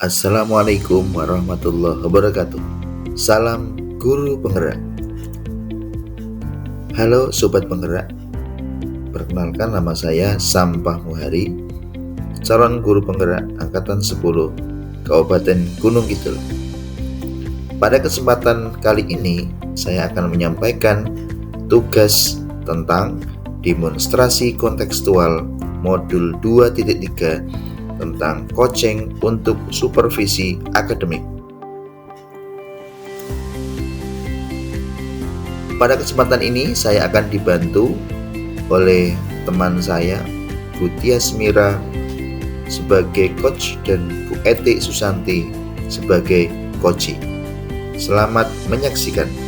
Assalamualaikum warahmatullahi wabarakatuh. Salam guru penggerak. Halo sobat penggerak. Perkenalkan, nama saya Sampah Muhari, calon guru penggerak angkatan 10 Kabupaten Gunung Kidul. Pada kesempatan kali ini saya akan menyampaikan tugas tentang demonstrasi kontekstual modul 2.3 tentang coaching untuk supervisi akademik. Pada kesempatan ini saya akan dibantu oleh teman saya, Bu Tias Mira sebagai coach dan Bu Eti Susanti sebagai coachee. Selamat menyaksikan.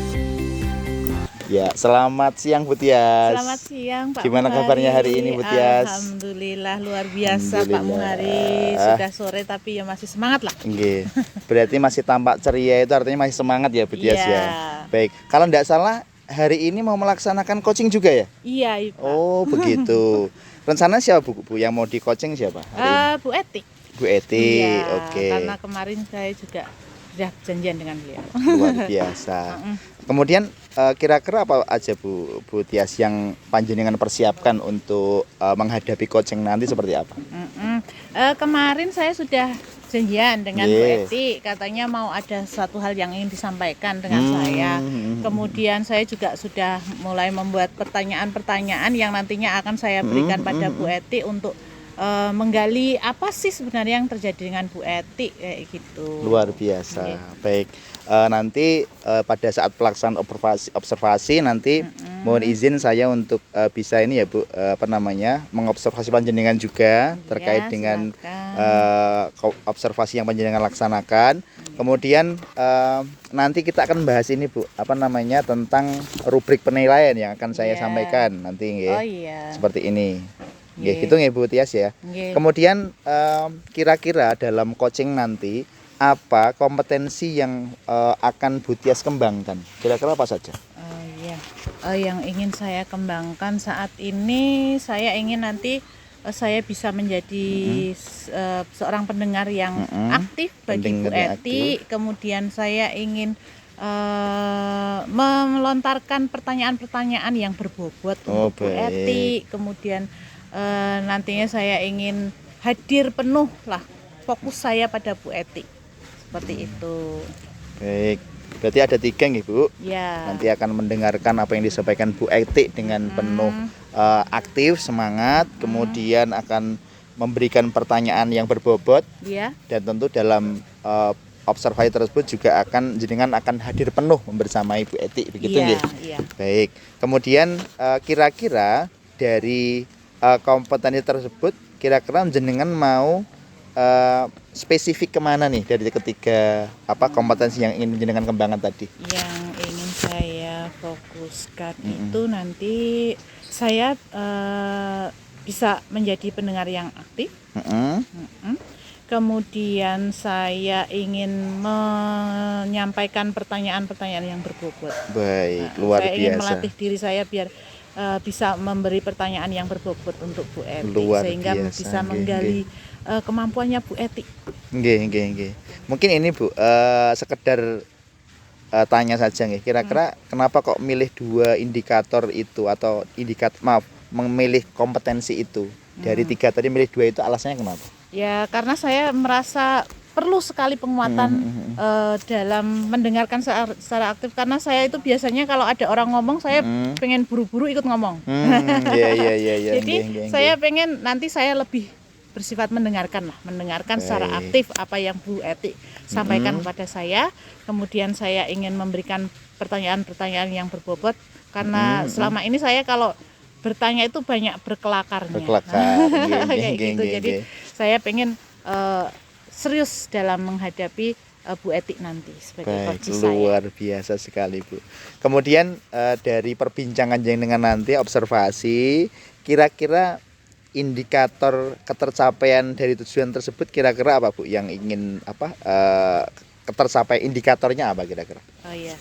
Ya, selamat siang Bu Tias. Selamat siang Pak Gimana Muhari. kabarnya hari ini Bu Tias? Alhamdulillah luar biasa Pak Muhari. Sudah sore tapi ya masih semangat lah. Nggih. Berarti masih tampak ceria, itu artinya masih semangat ya Bu Tias ya. Baik. Kalau tidak salah hari ini mau melaksanakan coaching juga ya? Iya, Pak. Oh, begitu. Rencana siapa Bu yang mau di coaching siapa? Bu Eti. Bu Eti. Iya, Oke. karena kemarin saya juga sudah janjian dengan beliau. Luar biasa. Kemudian kira-kira apa aja Bu Tias yang panjenengan persiapkan untuk menghadapi coaching nanti seperti apa? Kemarin saya sudah janjian dengan Bu Yes. Eti, katanya mau ada satu hal yang ingin disampaikan dengan saya. Kemudian saya juga sudah mulai membuat pertanyaan-pertanyaan yang nantinya akan saya berikan pada Bu Eti untuk menggali apa sih sebenarnya yang terjadi dengan Bu Eti kayak gitu. Luar biasa. Baik. Nanti pada saat pelaksanaan observasi nanti mohon izin saya untuk bisa ini ya Bu, mengobservasi panjenengan juga terkait dengan observasi yang panjenengan laksanakan. Kemudian nanti kita akan bahas ini Bu, tentang rubrik penilaian yang akan saya sampaikan nanti nggih. Oh iya. Seperti ini. Nggih, gitu nggih Bu Tias ya. Kemudian kira-kira dalam coaching nanti apa kompetensi yang akan Bu Tias kembangkan? Kira-kira apa saja? Yang ingin saya kembangkan saat ini, saya ingin nanti saya bisa menjadi seorang pendengar yang aktif bagi Bu Eti. Kemudian saya ingin melontarkan pertanyaan-pertanyaan yang berbobot untuk Bu Eti. Kemudian nantinya saya ingin hadir penuh lah, fokus saya pada Bu Eti. Seperti itu. Baik, berarti ada 3 nih Bu. Ya. Nanti akan mendengarkan apa yang disampaikan Bu Eti dengan penuh aktif, semangat. Kemudian akan memberikan pertanyaan yang berbobot. Ya. Dan tentu dalam observasi tersebut juga jenengan akan hadir penuh membersamai Bu Eti, begitu nggih? Iya. Baik. Kemudian kira-kira dari kompetensi tersebut kira-kira jenengan mau spesifik kemana nih dari ketiga kompetensi yang ingin jenengan kembangkan tadi? Yang ingin saya fokuskan itu nanti saya bisa menjadi pendengar yang aktif. Kemudian saya ingin menyampaikan pertanyaan-pertanyaan yang berbobot. Baik, luar biasa. Saya ingin melatih diri saya biar bisa memberi pertanyaan yang berbobot untuk Bu Eti, sehingga bisa menggali kemampuannya Bu Eti. Nggih. Mungkin ini Bu, sekedar tanya saja nggih. Kira-kira kenapa kok milih 2 indikator itu atau memilih kompetensi itu? Dari 3 tadi milih 2 itu alasannya kenapa? Ya, karena saya merasa perlu sekali penguatan dalam mendengarkan secara aktif, karena saya itu biasanya kalau ada orang ngomong saya pengen buru-buru ikut ngomong. Iya. Jadi saya pengen nanti saya lebih bersifat mendengarkan secara aktif apa yang Bu Eti sampaikan kepada saya. Kemudian saya ingin memberikan pertanyaan-pertanyaan yang berbobot, karena selama ini saya kalau bertanya itu banyak berkelakarnya. Kayak gitu. Jadi saya pengen serius dalam menghadapi Bu Eti nanti sebagai coach saya. Luar biasa sekali Bu. Kemudian dari perbincangan dengan nanti observasi, kira-kira indikator ketercapaian dari tujuan tersebut kira-kira apa Bu? Yang ingin ketercapai indikatornya apa kira-kira? Oh iya.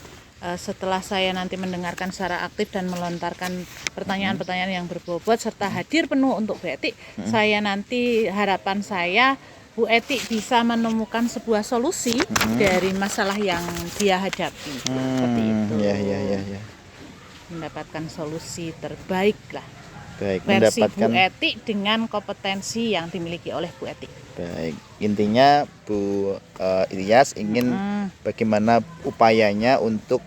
Setelah saya nanti mendengarkan secara aktif dan melontarkan pertanyaan-pertanyaan yang berbobot serta hadir penuh untuk Bu Eti, saya nanti harapan saya Bu Eti bisa menemukan sebuah solusi dari masalah yang dia hadapi. Seperti itu. Ya. Mendapatkan solusi terbaik lah. Baik, Versi mendapatkan Bu Eti dengan kompetensi yang dimiliki oleh Bu Eti. baik. Intinya Bu Ilyas ingin bagaimana upayanya untuk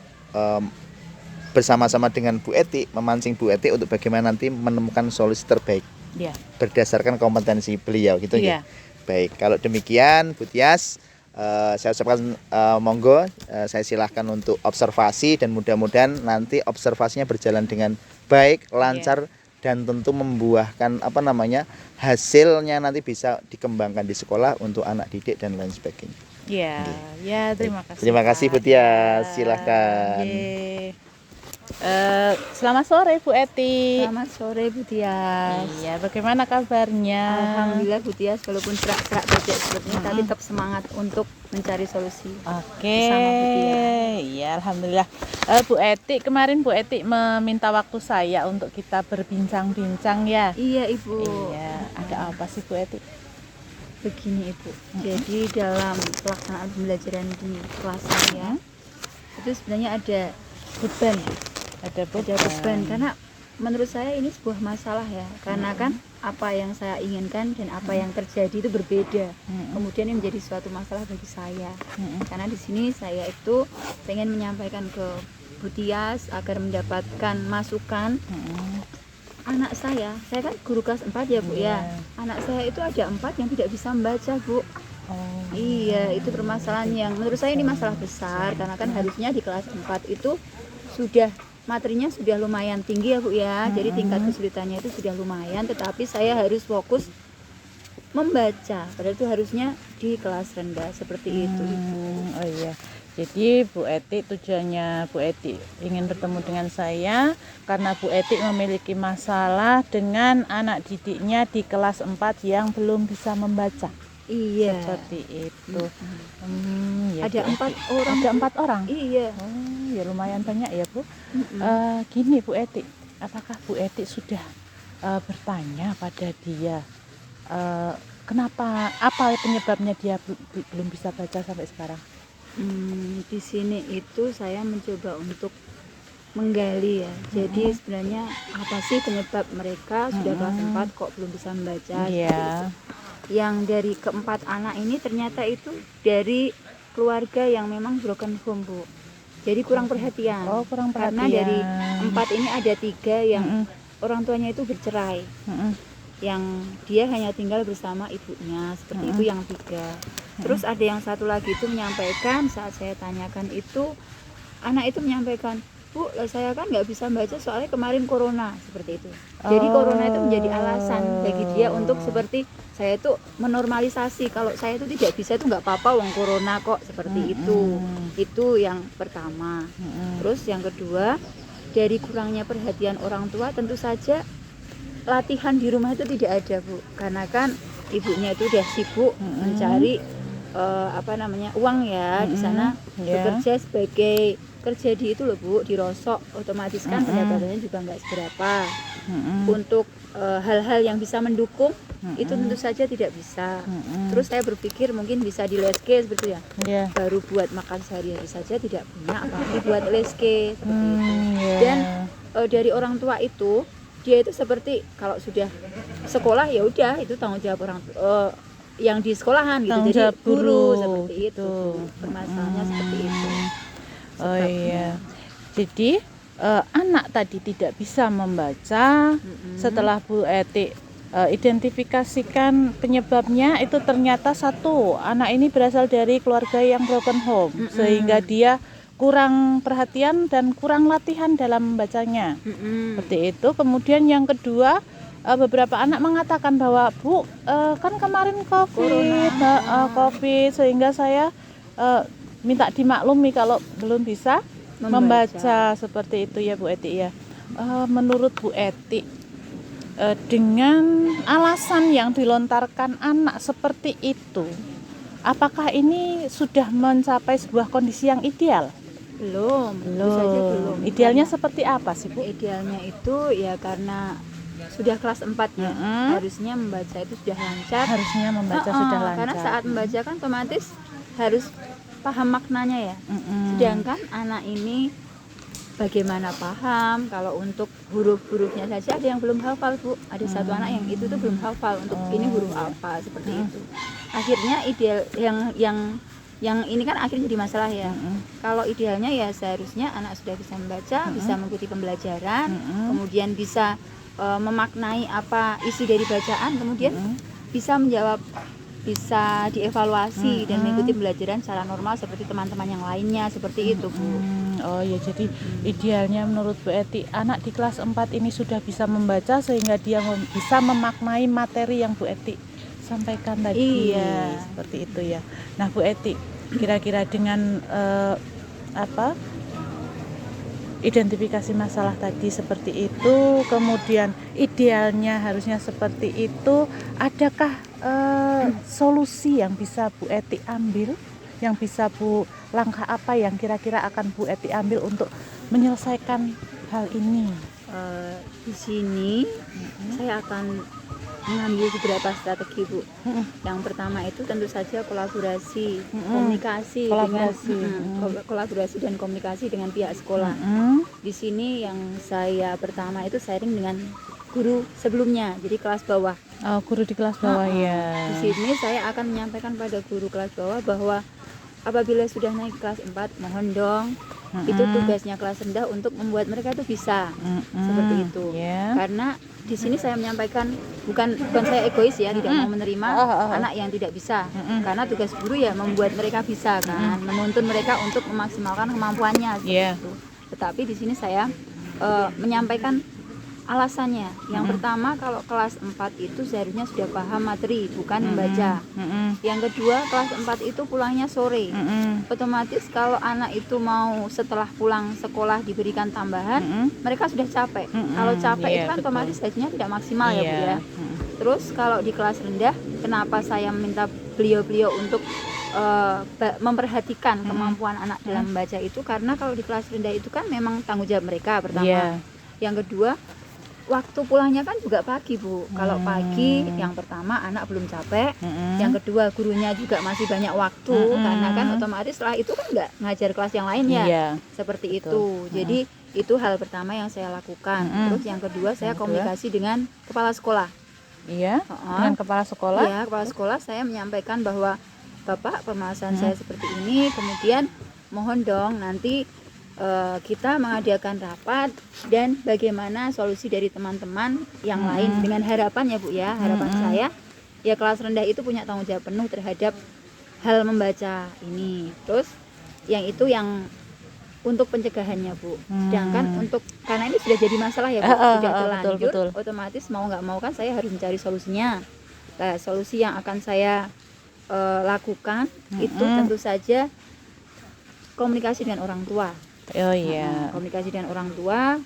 bersama-sama dengan Bu Eti, memancing Bu Eti untuk bagaimana nanti menemukan solusi terbaik Ya. berdasarkan kompetensi beliau gitu Iya. ya. Baik, kalau demikian Bu Tias, saya ucapkan monggo, saya silahkan untuk observasi dan mudah-mudahan nanti observasinya berjalan dengan baik, lancar dan tentu membuahkan hasilnya nanti bisa dikembangkan di sekolah untuk anak didik dan lain sebagainya. Ya, ya terima kasih. Terima kasih Bu Pak. Tias, silakan. Ye. Selamat sore Bu Eti. Selamat sore Bu Tias. Iya, bagaimana kabarnya? Alhamdulillah Bu Tias, walaupun serak-serak bebek seperti ini, tapi tetap semangat untuk mencari solusi. Oke. Bersama Bu Tia. Iya, alhamdulillah. Bu Eti, kemarin Bu Eti meminta waktu saya untuk kita berbincang-bincang ya. Iya Ibu. Iya, ada apa sih Bu Eti? Begini Ibu. Jadi dalam pelaksanaan pembelajaran di kelas saya itu sebenarnya ada beban. Ada beban karena menurut saya ini sebuah masalah ya. Karena kan apa yang saya inginkan dan apa yang terjadi itu berbeda. Kemudian ini menjadi suatu masalah bagi saya. Karena di sini saya itu pengen menyampaikan ke Bu Tias agar mendapatkan masukan. Anak saya kan guru kelas 4 ya Bu ya. Anak saya itu ada 4 yang tidak bisa membaca Bu. Iya, itu permasalahan yang menurut saya ini masalah besar karena kan harusnya di kelas 4 itu sudah materinya sudah lumayan tinggi ya Bu ya. Jadi tingkat kesulitannya itu sudah lumayan, tetapi saya harus fokus membaca. Padahal itu harusnya di kelas rendah seperti itu Ibu. Oh iya. Jadi Bu Eti, tujuannya Bu Eti ingin bertemu dengan saya karena Bu Eti memiliki masalah dengan anak didiknya di kelas 4 yang belum bisa membaca. Iya. Seperti itu. Ya, Ada Bu 4 Eti. orang. Ada 4 orang. Iya. Oh, ya lumayan banyak ya Bu. Gini Bu Eti, apakah Bu Eti sudah bertanya pada dia kenapa, apa penyebabnya dia belum bisa baca sampai sekarang? Di sini itu saya mencoba untuk menggali ya. Jadi sebenarnya apa sih penyebab mereka sudah kelas 4 kok belum bisa membaca? Iya. Yang dari keempat anak ini ternyata itu dari keluarga yang memang broken home Bu. Jadi kurang perhatian. Oh, kurang perhatian. Karena dari 4 ini ada 3 yang orang tuanya itu bercerai. Yang dia hanya tinggal bersama ibunya, seperti itu yang 3. Terus ada yang satu lagi itu menyampaikan, saat saya tanyakan itu, anak itu menyampaikan, Bu, saya kan nggak bisa baca soalnya kemarin corona, seperti itu. Jadi corona itu menjadi alasan bagi dia untuk seperti saya itu menormalisasi kalau saya itu tidak bisa itu nggak apa-apa, wong corona kok, seperti itu. Itu yang pertama. Terus yang kedua, dari kurangnya perhatian orang tua tentu saja latihan di rumah itu tidak ada Bu, karena kan ibunya itu udah sibuk mencari uang ya di sana, bekerja sebagai kerja di itu loh Bu, di Rosok, otomatis kan pendapatannya juga nggak seberapa. Untuk hal-hal yang bisa mendukung itu tentu saja tidak bisa. Terus saya berpikir mungkin bisa di leske seperti ya. Baru buat makan sehari-hari saja tidak punya, apalagi buat leske seperti itu. Dan dari orang tua itu dia itu seperti kalau sudah sekolah ya udah itu tanggung jawab orang yang di sekolahan gitu, Tanggung jadi jawab guru seperti gitu. itu. Permasalahannya seperti itu. Oh iya. Jadi anak tadi tidak bisa membaca. Setelah Bu Eti identifikasikan penyebabnya, itu ternyata satu, anak ini berasal dari keluarga yang broken home, sehingga dia kurang perhatian dan kurang latihan dalam membacanya. Seperti itu. Kemudian yang kedua, beberapa anak mengatakan bahwa Bu, kan kemarin COVID, sehingga saya minta dimaklumi kalau belum bisa membaca. Seperti itu ya Bu Eti ya. Menurut Bu Eti, dengan alasan yang dilontarkan anak seperti itu, apakah ini sudah mencapai sebuah kondisi yang ideal? Belum. Tentu saja belum. Idealnya seperti apa sih Bu? Idealnya itu ya karena sudah kelas 4 ya, harusnya membaca itu sudah lancar. Harusnya membaca Heeh, sudah lancar. karena saat membaca kan otomatis harus paham maknanya ya. Sedangkan anak ini bagaimana paham kalau untuk huruf-hurufnya saja ada yang belum hafal, Bu. Ada satu anak yang itu tuh belum hafal untuk ini huruf apa seperti itu. Akhirnya ideal yang ini kan akhirnya jadi masalah ya. Kalau idealnya ya seharusnya anak sudah bisa membaca, bisa mengikuti pembelajaran, kemudian bisa memaknai apa isi dari bacaan, kemudian bisa menjawab, bisa dievaluasi dan mengikuti pembelajaran secara normal seperti teman-teman yang lainnya, seperti itu, Bu. Oh ya, jadi idealnya menurut Bu Eti anak di kelas 4 ini sudah bisa membaca sehingga dia bisa memaknai materi yang Bu Eti sampaikan tadi. Iya. Seperti itu ya. Nah Bu Eti, kira-kira dengan identifikasi masalah tadi seperti itu, kemudian idealnya harusnya seperti itu, adakah solusi yang bisa Bu Eti ambil, yang bisa langkah apa yang kira-kira akan Bu Eti ambil untuk menyelesaikan hal ini? Di sini saya akan mengambil beberapa strategi, Bu. Yang pertama itu tentu saja kolaborasi, komunikasi kolaborasi dan komunikasi dengan pihak sekolah. Di sini yang saya pertama itu sharing dengan guru sebelumnya, jadi kelas bawah. Oh, guru di kelas bawah ya. Di sini saya akan menyampaikan pada guru kelas bawah bahwa apabila sudah naik kelas 4, mohon dong itu tugasnya kelas rendah untuk membuat mereka itu bisa seperti itu. Karena di sini saya menyampaikan bukan saya egois ya, tidak mau menerima anak yang tidak bisa. Karena tugas guru ya membuat mereka bisa kan, menuntun mereka untuk memaksimalkan kemampuannya seperti itu. Tetapi di sini saya menyampaikan alasannya. Yang pertama, kalau kelas 4 itu seharusnya sudah paham materi, bukan membaca. Yang kedua, kelas 4 itu pulangnya sore. Otomatis kalau anak itu mau setelah pulang sekolah diberikan tambahan, mereka sudah capek. Kalau capek itu kan otomatis hasilnya tidak maksimal ya, Bu ya. Terus kalau di kelas rendah, kenapa saya minta beliau-beliau untuk memperhatikan kemampuan anak dalam membaca itu, karena kalau di kelas rendah itu kan memang tanggung jawab mereka pertama. Yang kedua, waktu pulangnya kan juga pagi, Bu. Kalau pagi, yang pertama anak belum capek, yang kedua gurunya juga masih banyak waktu, karena kan otomatis setelah itu kan nggak ngajar kelas yang lainnya, seperti itu. Jadi itu hal pertama yang saya lakukan. Terus yang kedua, saya komunikasi dengan kepala sekolah. Dengan kepala sekolah? Iya, kepala sekolah saya menyampaikan bahwa Bapak, permasalahan saya seperti ini, kemudian mohon dong nanti kita mengadakan rapat dan bagaimana solusi dari teman-teman yang lain, dengan harapan ya, Bu ya, harapan saya ya kelas rendah itu punya tanggung jawab penuh terhadap hal membaca ini. Terus yang itu yang untuk pencegahannya, Bu. Sedangkan untuk, karena ini sudah jadi masalah ya, Bu, sudah terlanjur, betul. Otomatis mau nggak mau kan saya harus mencari solusinya. Nah, solusi yang akan saya lakukan itu tentu saja komunikasi dengan orang tua. Komunikasi dengan orang tua,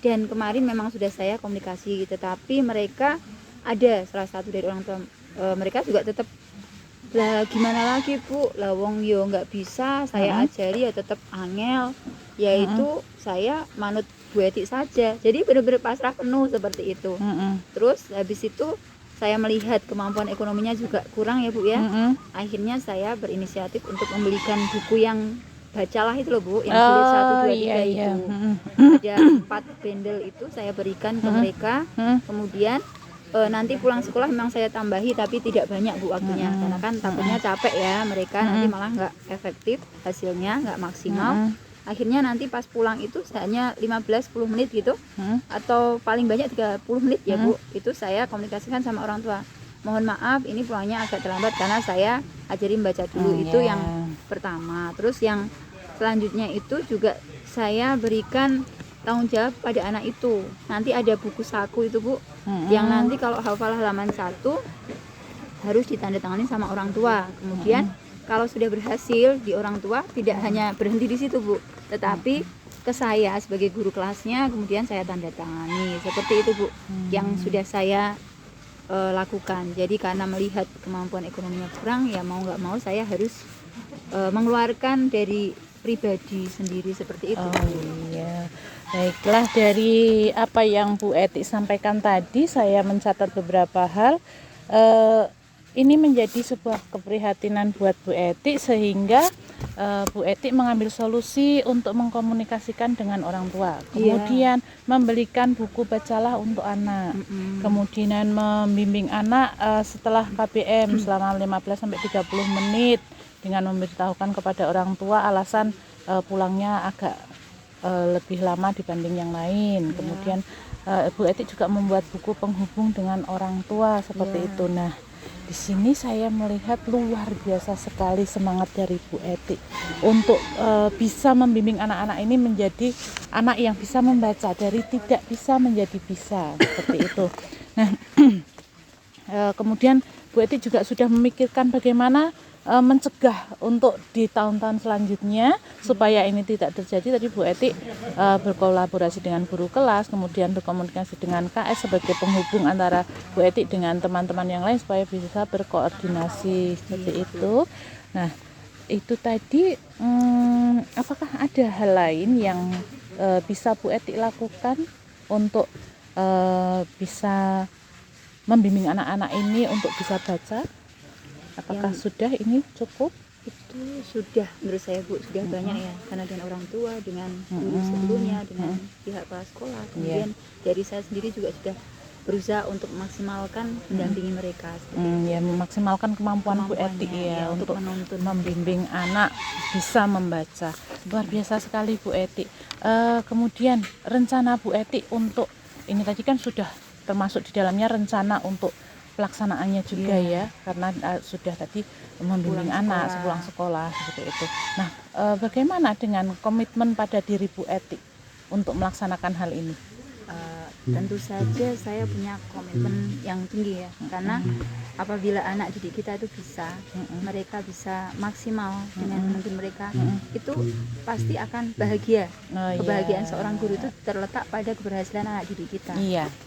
dan kemarin memang sudah saya komunikasi, tetapi mereka ada salah satu dari orang tua mereka juga tetap, lah gimana lagi, Bu, lah wong yo nggak bisa saya ajari ya tetap angel, yaitu saya manut Bu Eti saja. Jadi benar-benar pasrah penuh seperti itu. Terus habis itu saya melihat kemampuan ekonominya juga kurang ya, Bu ya. Akhirnya saya berinisiatif untuk membelikan buku yang bacalah itu loh, Bu, yang sulit 1, 2, 3 itu. Ada 4 bundle itu saya berikan ke mereka. Kemudian nanti pulang sekolah memang saya tambahi, tapi tidak banyak, Bu, waktunya. Karena kan takutnya capek ya mereka, nanti malah nggak efektif hasilnya, nggak maksimal. Akhirnya nanti pas pulang itu hanya 15-10 menit gitu, atau paling banyak 30 menit ya, Bu. Itu saya komunikasikan sama orang tua. Mohon maaf, ini pulangnya agak terlambat karena saya ajarin baca dulu. Itu yang pertama. Terus yang selanjutnya itu juga saya berikan tanggung jawab pada anak itu. Nanti ada buku saku itu, Bu, yang nanti kalau hafal halaman 1 harus ditandatangani sama orang tua. Kemudian kalau sudah berhasil di orang tua, tidak hanya berhenti di situ, Bu, tetapi ke saya sebagai guru kelasnya, kemudian saya tanda tangani. Seperti itu, Bu, yang sudah saya lakukan. Jadi karena melihat kemampuan ekonominya kurang, ya mau nggak mau saya harus mengeluarkan dari pribadi sendiri seperti itu. Oh iya, baiklah, dari apa yang Bu Eti sampaikan tadi saya mencatat beberapa hal. Ini menjadi sebuah keprihatinan buat Bu Eti sehingga Bu Eti mengambil solusi untuk mengkomunikasikan dengan orang tua. Kemudian membelikan buku bacalah untuk anak. Kemudian membimbing anak setelah KBM selama 15 sampai 30 menit dengan memberitahukan kepada orang tua alasan pulangnya agak lebih lama dibanding yang lain. Kemudian Bu Eti juga membuat buku penghubung dengan orang tua seperti itu. Nah, di sini saya melihat luar biasa sekali semangat dari Bu Eti untuk bisa membimbing anak-anak ini menjadi anak yang bisa membaca, dari tidak bisa menjadi bisa, seperti itu. Nah, kemudian Bu Eti juga sudah memikirkan bagaimana mencegah untuk di tahun-tahun selanjutnya supaya ini tidak terjadi. Tadi Bu Eti berkolaborasi dengan guru kelas, kemudian berkomunikasi dengan KS sebagai penghubung antara Bu Eti dengan teman-teman yang lain supaya bisa berkoordinasi seperti itu. Nah, itu tadi apakah ada hal lain yang bisa Bu Eti lakukan untuk bisa membimbing anak-anak ini untuk bisa baca? Apakah sudah ini cukup? Itu sudah menurut saya Bu, sudah banyak ya, karena dengan orang tua, dengan guru sebelumnya, dengan pihak kepala sekolah, kemudian dari saya sendiri juga sudah berusaha untuk memaksimalkan mendampingi mereka. Ya, memaksimalkan kemampuan Bu Eti ya untuk menuntun, membimbing anak bisa membaca. Luar biasa sekali Bu Eti. Kemudian rencana Bu Eti untuk ini tadi kan sudah termasuk di dalamnya rencana untuk pelaksanaannya juga ya, karena sudah tadi membimbing anak sepulang sekolah seperti itu. Nah, bagaimana dengan komitmen pada diri Bu Eti untuk melaksanakan hal ini? Tentu saja saya punya komitmen yang tinggi ya, karena apabila anak didik kita itu bisa, mereka bisa maksimal dengan menuntun mereka, itu pasti akan bahagia. Kebahagiaan seorang guru itu terletak pada keberhasilan anak didik kita.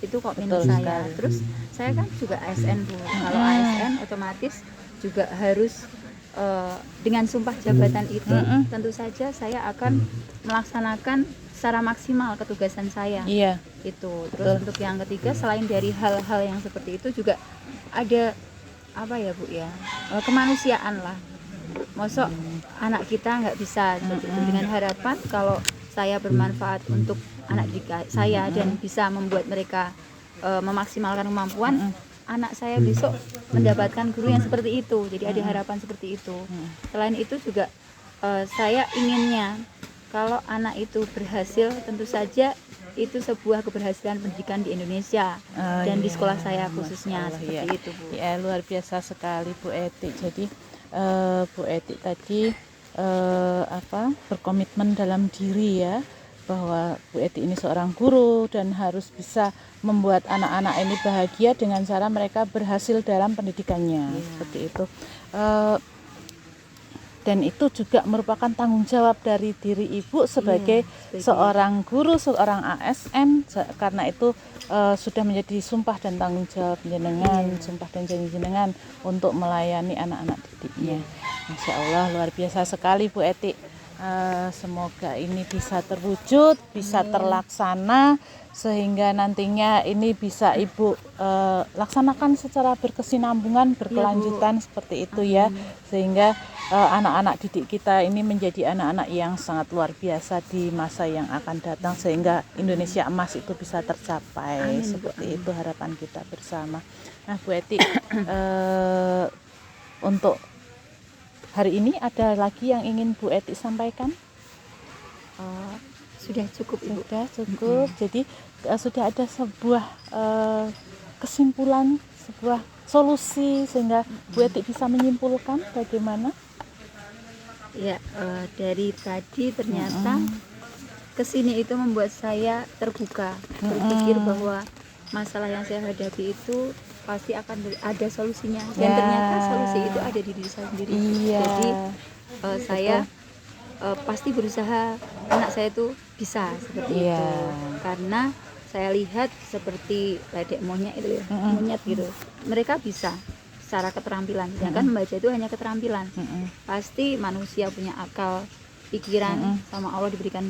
Itu komitmen saya. Terus saya kan juga ASN Bu. Kalau ASN otomatis juga harus dengan sumpah jabatan itu tentu saja saya akan melaksanakan secara maksimal ketugasan saya. Itu. Terus untuk yang ketiga, selain dari hal-hal yang seperti itu juga ada apa ya Bu ya, kemanusiaan lah. Mosok anak kita nggak bisa seperti itu, dengan harapan kalau saya bermanfaat untuk anak didik saya dan bisa membuat mereka memaksimalkan kemampuan, anak saya besok mendapatkan guru yang seperti itu. Jadi ada harapan seperti itu. Selain itu juga saya inginnya kalau anak itu berhasil, tentu saja itu sebuah keberhasilan pendidikan di Indonesia dan di sekolah saya khususnya seperti itu Bu. Ya, luar biasa sekali Bu Eti. Jadi Bu Eti tadi berkomitmen dalam diri ya, bahwa Bu Eti ini seorang guru dan harus bisa membuat anak-anak ini bahagia dengan cara mereka berhasil dalam pendidikannya, seperti itu. Dan itu juga merupakan tanggung jawab dari diri Ibu sebagai seorang guru, seorang ASN, karena itu sudah menjadi sumpah dan tanggung jawab jenengan, sumpah dan janji jenengan untuk melayani anak-anak didiknya. Masya Allah, luar biasa sekali Bu Eti. Semoga ini bisa terwujud, bisa terlaksana, sehingga nantinya ini bisa Ibu laksanakan secara berkesinambungan, berkelanjutan seperti itu ya, sehingga anak-anak didik kita ini menjadi anak-anak yang sangat luar biasa di masa yang akan datang, sehingga Indonesia emas itu bisa tercapai. Seperti itu harapan kita bersama. Nah Bu Eti, untuk hari ini ada lagi yang ingin Bu Eti sampaikan? Sudah cukup Ibu. Sudah cukup. Jadi sudah ada sebuah kesimpulan, sebuah solusi sehingga Bu Eti bisa menyimpulkan bagaimana? Ya, dari tadi ternyata kesini itu membuat saya terbuka, berpikir bahwa masalah yang saya hadapi itu pasti akan ada solusinya, dan ternyata solusi itu ada di diri saya sendiri. Jadi saya pasti berusaha anak saya itu bisa seperti itu, karena saya lihat seperti ledek monyet itu ya, monyet gitu, mereka bisa secara keterampilan, sedangkan membaca itu hanya keterampilan. Pasti manusia punya akal pikiran sama Allah diberikan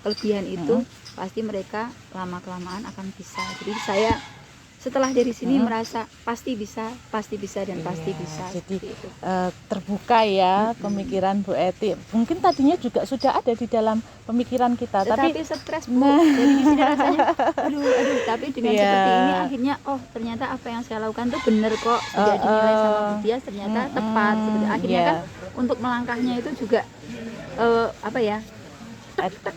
kelebihan itu, pasti mereka lama kelamaan akan bisa. Jadi saya setelah dari sini merasa pasti bisa dan pasti bisa. Jadi seperti itu. terbuka ya pemikiran Bu Eti. Mungkin tadinya juga sudah ada di dalam pemikiran kita, Tetapi tapi stres Bu, jadi di sini rasanya aduh, tapi dengan Iya. seperti ini akhirnya oh ternyata apa yang saya lakukan tuh benar kok, sudah dinilai sama Bu Tias ternyata tepat. Seperti akhirnya Iya. kan untuk melangkahnya itu juga apa ya,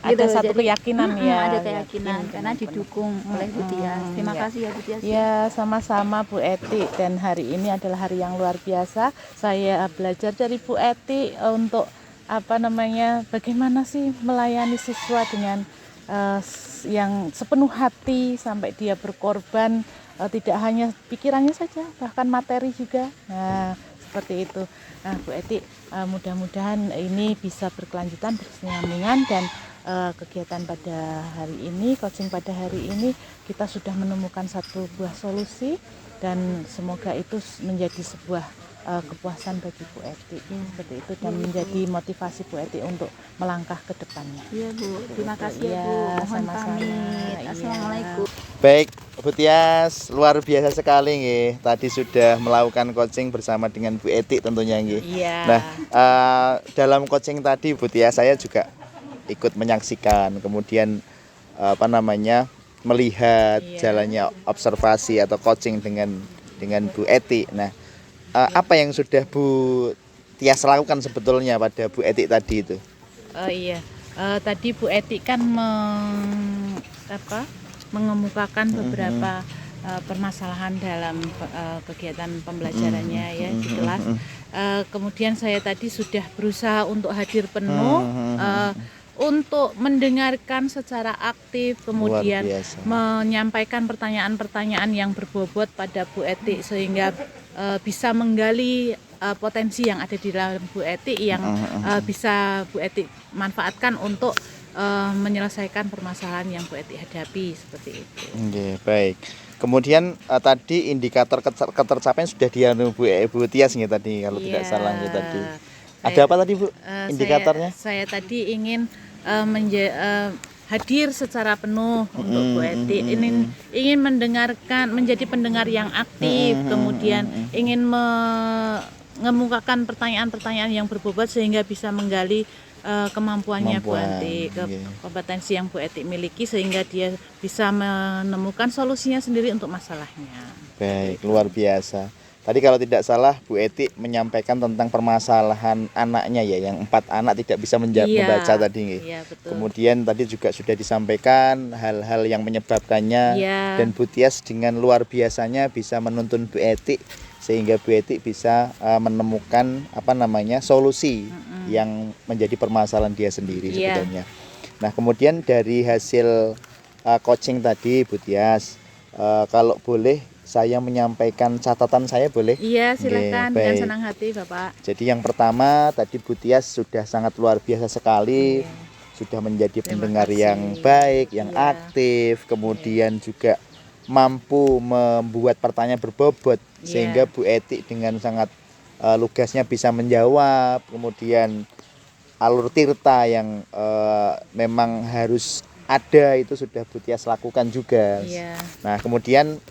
ada satu Jadi, keyakinan ya. ada keyakinan yakin karena dengan didukung oleh Bu Tias. Terima ya. kasih ya Bu Tias. Ya, sama-sama Bu Eti, dan hari ini adalah hari yang luar biasa. Saya belajar dari Bu Eti untuk bagaimana sih melayani siswa dengan yang sepenuh hati sampai dia berkorban, tidak hanya pikirannya saja, bahkan materi juga. Nah, seperti itu. Nah, Bu Eti, mudah-mudahan ini bisa berkelanjutan, berkesinambungan, dan kegiatan pada hari ini, coaching pada hari ini, kita sudah menemukan satu buah solusi, dan semoga itu menjadi sebuah kepuasan bagi Bu Eti, seperti itu, dan menjadi motivasi Bu Eti untuk melangkah ke depannya. Iya Bu, terima kasih ya Iya, Bu. Mohon sama-sama. pamit. Iya. Assalamualaikum. Baik, Bu Tias, luar biasa sekali nggih. Tadi sudah melakukan coaching bersama dengan Bu Eti tentunya nggih. Iya. Nah, dalam coaching tadi Bu Tias, saya juga ikut menyaksikan, kemudian melihat Iya. jalannya observasi atau coaching dengan Bu Eti. Nah, apa yang sudah Bu Tias lakukan sebetulnya pada Bu Eti tadi itu? Iya, tadi Bu Eti kan mengemukakan beberapa permasalahan dalam kegiatan pembelajarannya ya di kelas. Kemudian saya tadi sudah berusaha untuk hadir penuh, untuk mendengarkan secara aktif, kemudian Luar biasa. menyampaikan pertanyaan-pertanyaan yang berbobot pada Bu Eti, sehingga bisa menggali potensi yang ada di dalam Bu Eti yang bisa Bu Eti manfaatkan untuk menyelesaikan permasalahan yang Bu Eti hadapi, seperti itu. Oke, baik. Kemudian tadi indikator ketercapaian sudah dianu Bu Tias nih tadi kalau tidak salah nih tadi. Ada apa tadi Bu indikatornya? Saya tadi ingin hadir secara penuh untuk Bu Eti, ingin mendengarkan, menjadi pendengar yang aktif, kemudian ingin mengemukakan pertanyaan-pertanyaan yang berbobot sehingga bisa menggali kemampuannya Bu Eti, kompetensi yang Bu Eti miliki, sehingga dia bisa menemukan solusinya sendiri untuk masalahnya. Baik, luar biasa. Tadi kalau tidak salah Bu Eti menyampaikan tentang permasalahan anaknya ya, yang 4 anak tidak bisa membaca tadi. Iya, betul. Kemudian tadi juga sudah disampaikan hal-hal yang menyebabkannya, dan Bu Tias dengan luar biasanya bisa menuntun Bu Eti sehingga Bu Eti bisa menemukan solusi yang menjadi permasalahan dia sendiri sebetulnya. Nah, kemudian dari hasil coaching tadi Bu Tias, kalau boleh saya menyampaikan catatan saya, boleh? Iya, silakan, dengan senang hati Bapak. Jadi yang pertama tadi Bu Tias sudah sangat luar biasa sekali, sudah menjadi pendengar yang baik, yang aktif, kemudian juga mampu membuat pertanyaan berbobot sehingga Bu Eti dengan sangat lugasnya bisa menjawab. Kemudian alur tirta yang memang harus ada itu sudah Bu Tias lakukan juga. Nah, kemudian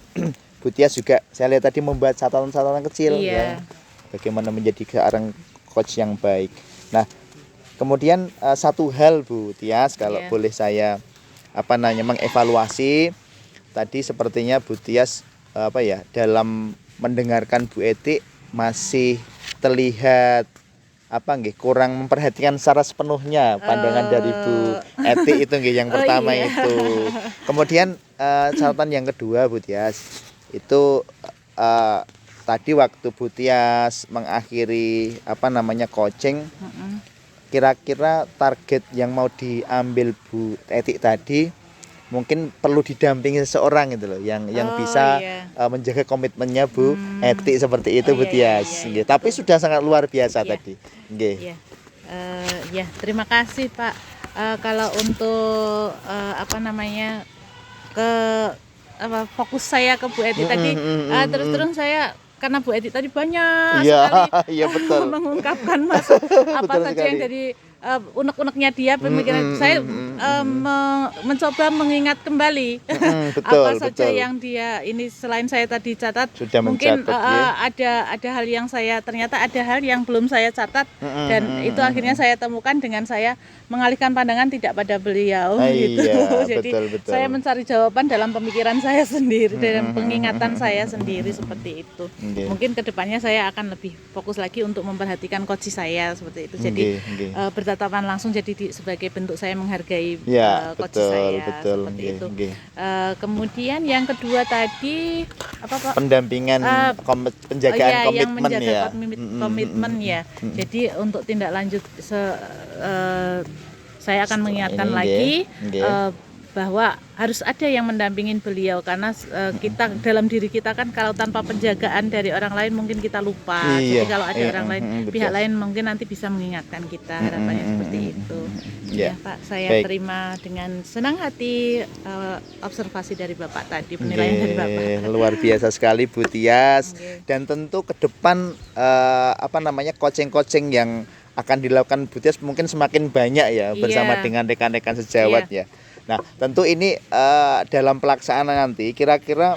Bu Tias juga saya lihat tadi membuat catatan-catatan kecil ya, bagaimana menjadi seorang coach yang baik. Nah, kemudian satu hal Bu Tias, kalau boleh saya mengevaluasi tadi, sepertinya Bu Tias dalam mendengarkan Bu Eti masih terlihat kurang memperhatikan secara sepenuhnya pandangan dari Bu Eti itu yang pertama itu. Kemudian catatan yang kedua Bu Tias itu tadi waktu Bu Tias mengakhiri coaching, kira-kira target yang mau diambil Bu Eti tadi mungkin perlu didampingi seseorang gitu loh, yang bisa menjaga komitmennya Bu Eti seperti itu Bu Tias. Tapi sudah sangat luar biasa tadi. Terima kasih Pak. Kalau untuk fokus saya ke Bu Eti tadi, terus terang saya, karena Bu Eti tadi banyak sekali betul. mengungkapkan apa saja yang dari unek-uneknya dia pemikiran saya mencoba mengingat kembali betul, apa saja betul. yang dia ini selain saya tadi catat Sudah mungkin mencatat, ya. ada hal yang saya ternyata ada hal yang belum saya catat dan itu akhirnya saya temukan dengan saya mengalihkan pandangan tidak pada beliau gitu. Iya, Jadi betul. saya mencari jawaban dalam pemikiran saya sendiri dalam pengingatan saya sendiri seperti itu. Nggih. Mungkin kedepannya saya akan lebih fokus lagi untuk memperhatikan koci saya seperti itu. Jadi Nggih. bertatapan langsung jadi sebagai bentuk saya menghargai Ya, koci betul, saya betul. seperti Nggih, itu. nggih. Kemudian yang kedua tadi apa Pak? Pendampingan penjagaan yang komitmen menjaga ya. komitmen ya. Jadi untuk tindak lanjut saya akan mengingatkan Ini, lagi nggih. bahwa harus ada yang mendampingin beliau karena kita dalam diri kita kan kalau tanpa penjagaan dari orang lain mungkin kita lupa. Iya, Jadi kalau ada orang lain, betul. pihak lain mungkin nanti bisa mengingatkan kita. Harapannya seperti itu. Ya. Ya Pak, saya Baik. terima dengan senang hati observasi dari Bapak tadi, penilaian dari Bapak. Luar biasa sekali Bu Tias. Nggih. Dan tentu ke depan coaching-coaching yang akan dilakukan Bu Tias mungkin semakin banyak ya bersama Iya. dengan rekan-rekan sejawat ya. Nah, tentu ini dalam pelaksanaan nanti kira-kira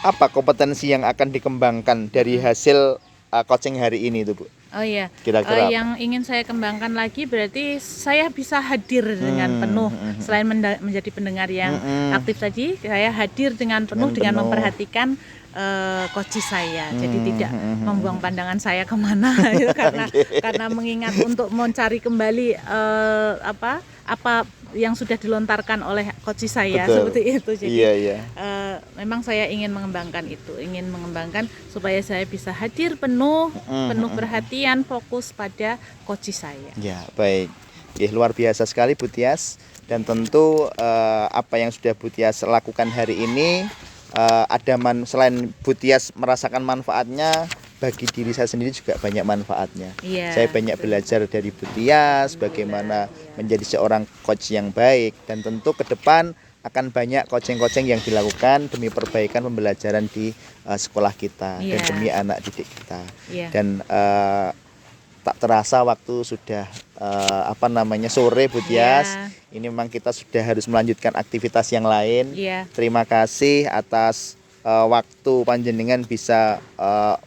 apa kompetensi yang akan dikembangkan dari hasil coaching hari ini itu Bu? Oh iya, Kira-kira apa? yang ingin saya kembangkan lagi berarti saya bisa hadir dengan penuh selain menjadi pendengar yang aktif tadi, saya hadir dengan penuh dengan penuh. memperhatikan koci saya, jadi tidak membuang pandangan saya kemana gitu, karena mengingat untuk mencari kembali apa yang sudah dilontarkan oleh koci saya. Betul. Seperti itu. Jadi Iya. memang saya ingin mengembangkan itu, ingin mengembangkan supaya saya bisa hadir penuh perhatian, fokus pada koci saya. Ya, baik. Luar biasa sekali Bu Tias, dan tentu apa yang sudah Bu Tias lakukan hari ini selain Bu Tias merasakan manfaatnya, bagi diri saya sendiri juga banyak manfaatnya. Iya, Saya banyak belajar dari Bu Tias bagaimana menjadi seorang coach yang baik, dan tentu ke depan akan banyak coaching-coaching yang dilakukan demi perbaikan pembelajaran di sekolah kita dan demi anak didik kita. Dan tak terasa waktu sudah sore Bu Tias. Ini memang kita sudah harus melanjutkan aktivitas yang lain. Terima kasih atas waktu panjenengan bisa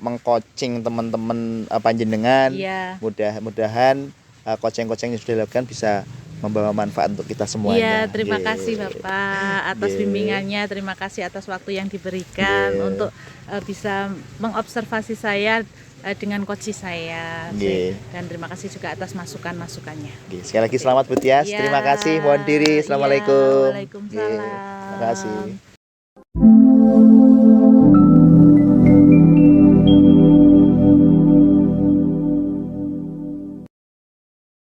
mengcoaching teman-teman panjenengan. Mudah-mudahan coaching-coaching yang sudah dilakukan bisa membawa manfaat untuk kita semuanya. Terima kasih Bapak atas bimbingannya, terima kasih atas waktu yang diberikan untuk bisa mengobservasi saya dengan coach saya. Dan terima kasih juga atas masukan-masukannya. Sekali lagi selamat Bu Tias. Terima kasih. Mohon diri. Assalamualaikum. Waalaikumsalam. Terima kasih.